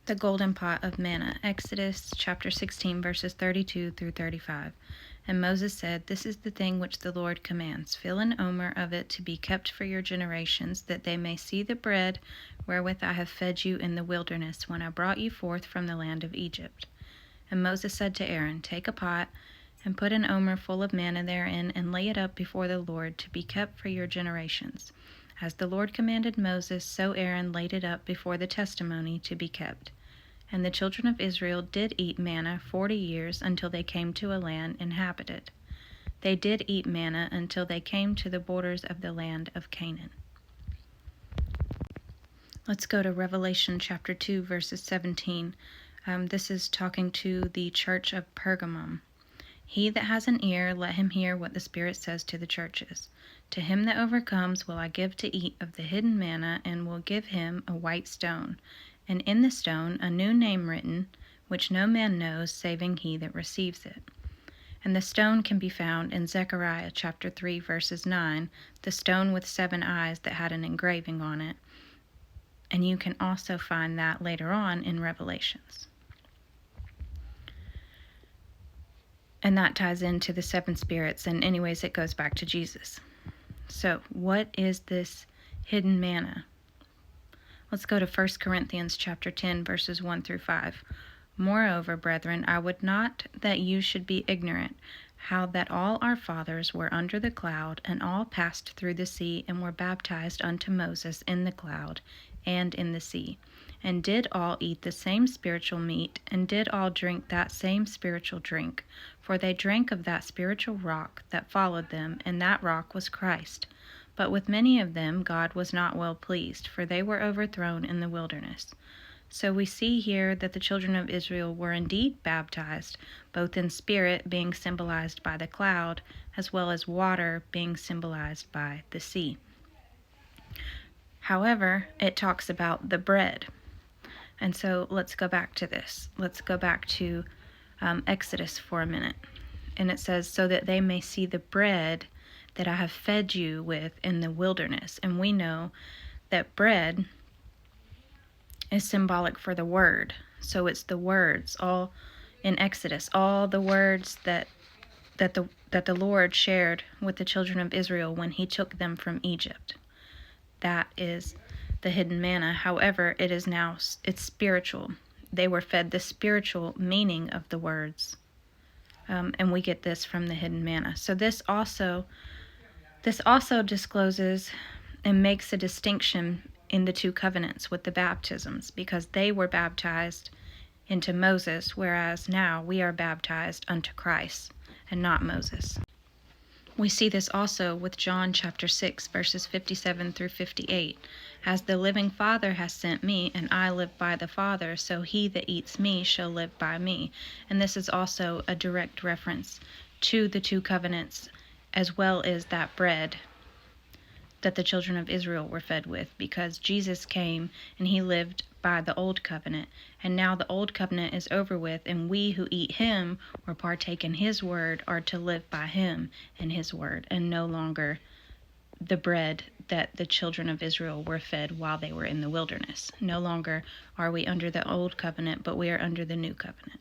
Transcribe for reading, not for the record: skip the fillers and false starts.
The golden pot of manna, Exodus chapter 16, verses 32 through 35. And Moses said, This is the thing which the Lord commands. Fill an omer of it to be kept for your generations, that they may see the bread wherewith I have fed you in the wilderness, when I brought you forth from the land of Egypt. And Moses said to Aaron, Take a pot, and put an omer full of manna therein, and lay it up before the Lord, to be kept for your generations. As the Lord commanded Moses, so Aaron laid it up before the testimony to be kept. And the children of Israel did eat manna 40 years, until they came to a land inhabited. They did eat manna until they came to the borders of the land of Canaan. Let's go to Revelation chapter 2, verses 17. This is talking to the church of Pergamum. He that has an ear, let him hear what the Spirit says to the churches. To him that overcomes will I give to eat of the hidden manna, and will give him a white stone, and in the stone a new name written, which no man knows, saving he that receives it. And the stone can be found in Zechariah chapter 3, verses 9, the stone with 7 eyes that had an engraving on it. And you can also find that later on in Revelations. And that ties into the 7 spirits, and anyways, it goes back to Jesus. So, what is this hidden manna? Let's go to 1 Corinthians chapter 10, verses 1 through 5. Moreover, brethren, I would not that you should be ignorant, how that all our fathers were under the cloud, and all passed through the sea, and were baptized unto Moses in the cloud and in the sea, and did all eat the same spiritual meat, and did all drink that same spiritual drink. For they drank of that spiritual rock that followed them, and that rock was Christ. But with many of them God was not well pleased, for they were overthrown in the wilderness. So we see here that the children of Israel were indeed baptized, both in spirit, being symbolized by the cloud, as well as water, being symbolized by the sea. However, it talks about the bread. And so let's go back to this. Let's go back to Exodus for a minute. And it says, so that they may see the bread that I have fed you with in the wilderness. And we know that bread is symbolic for the word. So it's the words, all in Exodus, all the words that the Lord shared with the children of Israel when he took them from Egypt. That is the hidden manna. However, it's spiritual. They were fed the spiritual meaning of the words. And we get this from the hidden manna. So this also discloses and makes a distinction in the 2 covenants with the baptisms, because they were baptized into Moses, whereas now we are baptized unto Christ and not Moses. We see this also with John chapter 6, verses 57 through 58. As the living Father has sent me, and I live by the Father, so he that eats me shall live by me. And this is also a direct reference to the 2 covenants, as well as that bread that the children of Israel were fed with, because Jesus came and he lived by the old covenant, and now the old covenant is over with, and we who eat him or partake in his word are to live by him and his word, and no longer the bread that the children of Israel were fed while they were in the wilderness. No longer are we under the old covenant, but we are under the new covenant.